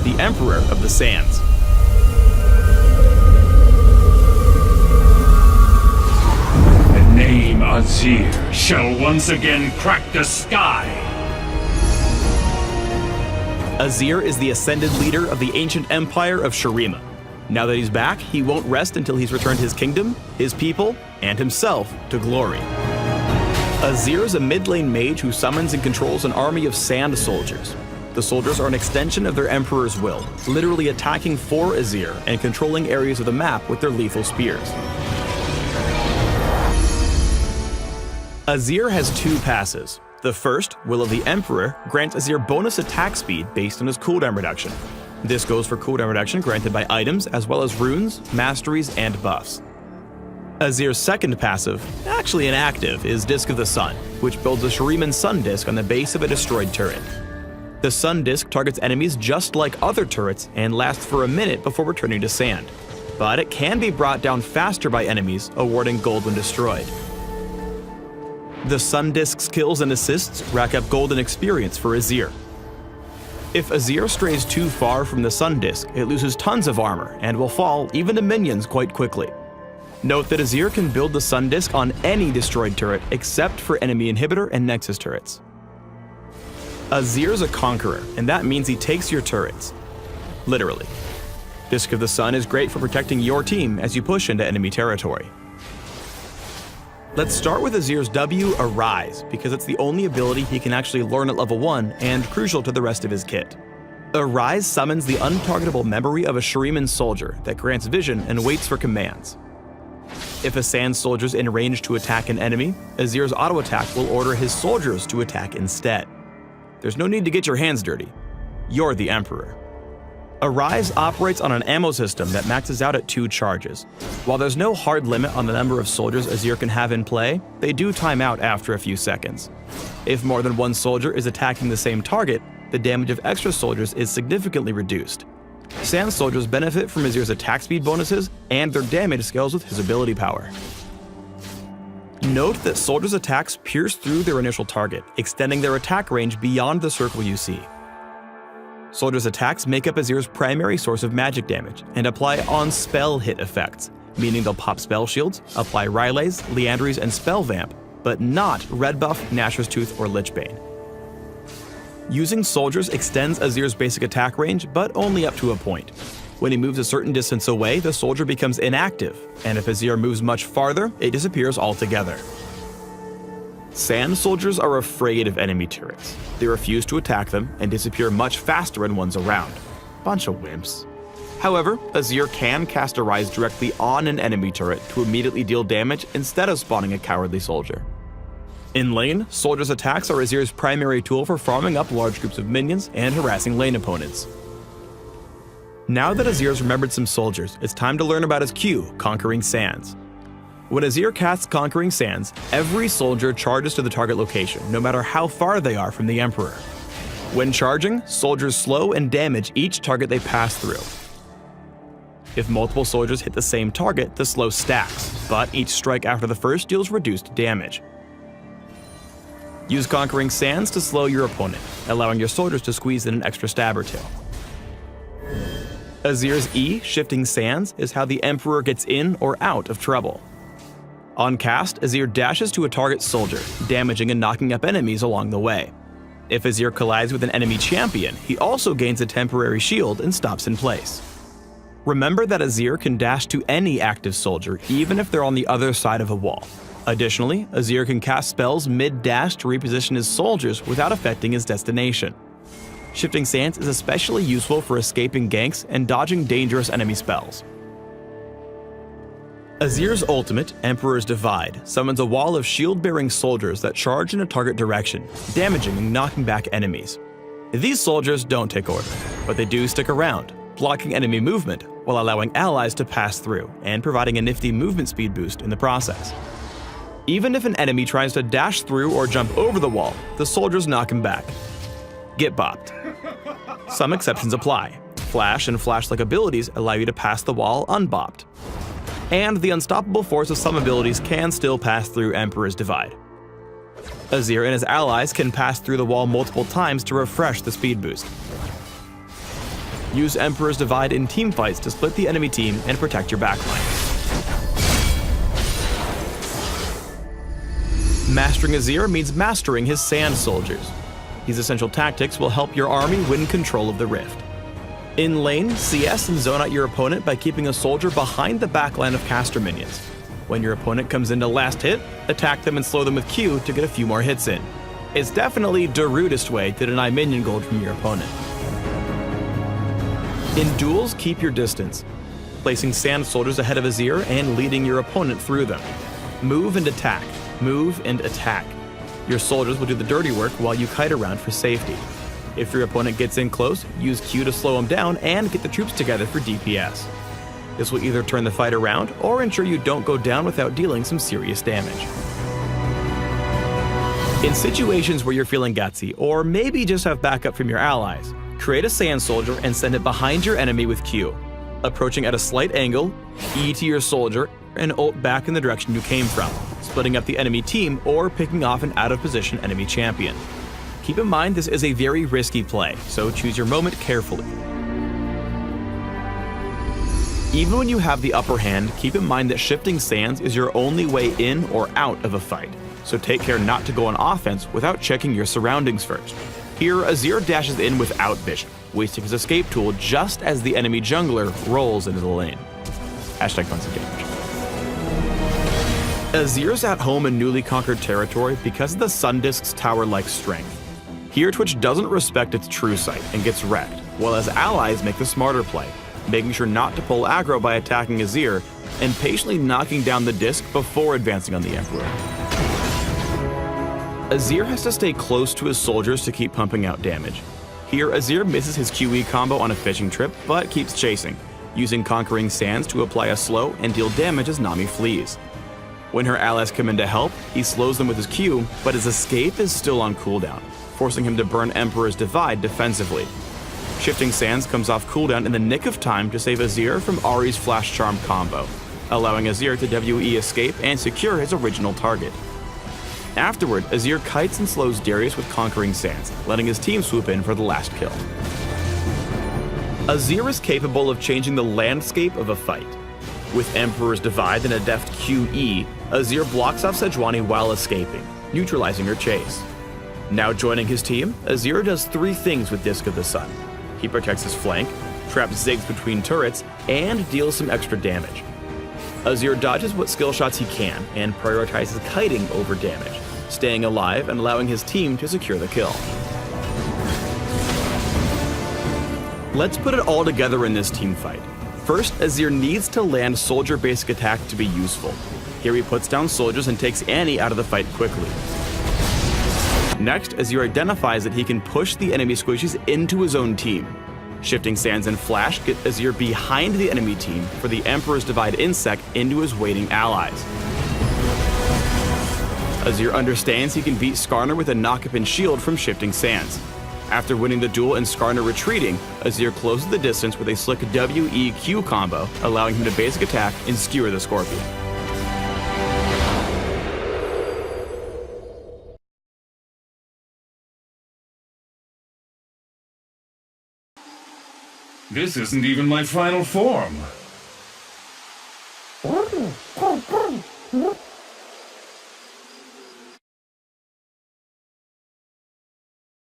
the Emperor of the Sands. The name Azir shall once again crack the sky. Azir is the ascended leader of the ancient empire of Shuriman. Now that he's back, he won't rest until he's returned his kingdom, his people, and himself to glory. Azir is a mid-lane mage who summons and controls an army of sand soldiers. The soldiers are an extension of their emperor's will, literally attacking for Azir and controlling areas of the map with their lethal spears. Azir has two passes. The first, Will of the Emperor, grants Azir bonus attack speed based on his cooldown reduction. This goes for cooldown reduction granted by items as well as runes, masteries, and buffs. Azir's second passive, actually inactive, is Disc of the Sun, which builds a Shuriman Sun Disc on the base of a destroyed turret. The Sun Disc targets enemies just like other turrets and lasts for a minute before returning to sand, but it can be brought down faster by enemies, awarding gold when destroyed. The Sun Disc's kills and assists rack up golden experience for Azir. If Azir strays too far from the Sun Disc, it loses tons of armor and will fall even to minions quite quickly. Note that Azir can build the Sun Disc on any destroyed turret except for enemy inhibitor and nexus turrets. Azir's a conqueror, and that means he takes your turrets. Literally. Disc of the Sun is great for protecting your team as you push into enemy territory. Let's start with Azir's W, Arise, because it's the only ability he can actually learn at level 1 and crucial to the rest of his kit. Arise summons the untargetable memory of a Shuriman soldier that grants vision and waits for commands. If a sand soldier's in range to attack an enemy, Azir's auto attack will order his soldiers to attack instead. There's no need to get your hands dirty. You're the Emperor. Arise operates on an ammo system that maxes out at 2 charges. While there's no hard limit on the number of soldiers Azir can have in play, they do time out after a few seconds. If more than one soldier is attacking the same target, the damage of extra soldiers is significantly reduced. Sand soldiers benefit from Azir's attack speed bonuses, and their damage scales with his ability power. Note that soldiers' attacks pierce through their initial target, extending their attack range beyond the circle you see. Soldiers' attacks make up Azir's primary source of magic damage and apply on-spell hit effects, meaning they'll pop spell shields, apply Rylays, Liandry's, and Spell Vamp, but not Red Buff, Nashor's Tooth, or Lichbane. Using soldiers extends Azir's basic attack range, but only up to a point. When he moves a certain distance away, the soldier becomes inactive, and if Azir moves much farther, it disappears altogether. Sand soldiers are afraid of enemy turrets. They refuse to attack them and disappear much faster when one's around. Bunch of wimps. However, Azir can cast Arise directly on an enemy turret to immediately deal damage instead of spawning a cowardly soldier. In lane, soldiers' attacks are Azir's primary tool for farming up large groups of minions and harassing lane opponents. Now that Azir's remembered some soldiers, it's time to learn about his Q, Conquering Sands. When Azir casts Conquering Sands, every soldier charges to the target location, no matter how far they are from the Emperor. When charging, soldiers slow and damage each target they pass through. If multiple soldiers hit the same target, the slow stacks, but each strike after the first deals reduced damage. Use Conquering Sands to slow your opponent, allowing your soldiers to squeeze in an extra stab or two. Azir's E, Shifting Sands, is how the Emperor gets in or out of trouble. On cast, Azir dashes to a target soldier, damaging and knocking up enemies along the way. If Azir collides with an enemy champion, he also gains a temporary shield and stops in place. Remember that Azir can dash to any active soldier, even if they're on the other side of a wall. Additionally, Azir can cast spells mid-dash to reposition his soldiers without affecting his destination. Shifting Sands is especially useful for escaping ganks and dodging dangerous enemy spells. Azir's ultimate, Emperor's Divide, summons a wall of shield-bearing soldiers that charge in a target direction, damaging and knocking back enemies. These soldiers don't take order, but they do stick around, blocking enemy movement while allowing allies to pass through and providing a nifty movement speed boost in the process. Even if an enemy tries to dash through or jump over the wall, the soldiers knock him back. Get bopped. Some exceptions apply. Flash and flash-like abilities allow you to pass the wall unbopped. And the unstoppable force of some abilities can still pass through Emperor's Divide. Azir and his allies can pass through the wall multiple times to refresh the speed boost. Use Emperor's Divide in teamfights to split the enemy team and protect your backline. Mastering Azir means mastering his sand soldiers. These essential tactics will help your army win control of the rift. In lane, CS and zone out your opponent by keeping a soldier behind the backline of caster minions. When your opponent comes into last hit, attack them and slow them with Q to get a few more hits in. It's definitely the rudest way to deny minion gold from your opponent. In duels, keep your distance, placing sand soldiers ahead of Azir and leading your opponent through them. Move and attack. Move and attack. Your soldiers will do the dirty work while you kite around for safety. If your opponent gets in close, use Q to slow him down and get the troops together for DPS. This will either turn the fight around or ensure you don't go down without dealing some serious damage. In situations where you're feeling gutsy, or maybe just have backup from your allies, create a sand soldier and send it behind your enemy with Q. Approaching at a slight angle, E to your soldier, and ult back in the direction you came from, splitting up the enemy team or picking off an out-of-position enemy champion. Keep in mind this is a very risky play, so choose your moment carefully. Even when you have the upper hand, keep in mind that shifting sands is your only way in or out of a fight, so take care not to go on offense without checking your surroundings first. Here, Azir dashes in without vision, wasting his escape tool just as the enemy jungler rolls into the lane. #FunSomeDamage. Azir's at home in newly conquered territory because of the Sun Disk's tower-like strength. Here, Twitch doesn't respect its true sight and gets wrecked, while his allies make the smarter play, making sure not to pull aggro by attacking Azir and patiently knocking down the disc before advancing on the Emperor. Azir has to stay close to his soldiers to keep pumping out damage. Here, Azir misses his QE combo on a fishing trip, but keeps chasing, using Conquering Sands to apply a slow and deal damage as Nami flees. When her allies come in to help, he slows them with his Q, but his escape is still on cooldown, forcing him to burn Emperor's Divide defensively. Shifting Sands comes off cooldown in the nick of time to save Azir from Ahri's Flash Charm combo, allowing Azir to WE escape and secure his original target. Afterward, Azir kites and slows Darius with Conquering Sands, letting his team swoop in for the last kill. Azir is capable of changing the landscape of a fight. With Emperor's Divide and a deft QE, Azir blocks off Sejuani while escaping, neutralizing her chase. Now joining his team, Azir does 3 things with Disc of the Sun. He protects his flank, traps Ziggs between turrets, and deals some extra damage. Azir dodges what skill shots he can and prioritizes kiting over damage, staying alive and allowing his team to secure the kill. Let's put it all together in this team fight. First, Azir needs to land soldier basic attack to be useful. Here he puts down soldiers and takes Annie out of the fight quickly. Next, Azir identifies that he can push the enemy squishies into his own team. Shifting Sands and Flash get Azir behind the enemy team for the Emperor's Divide insect into his waiting allies. Azir understands he can beat Skarner with a knock-up and shield from Shifting Sands. After winning the duel and Skarner retreating, Azir closes the distance with a slick WEQ combo, allowing him to basic attack and skewer the Scorpion. This isn't even my final form.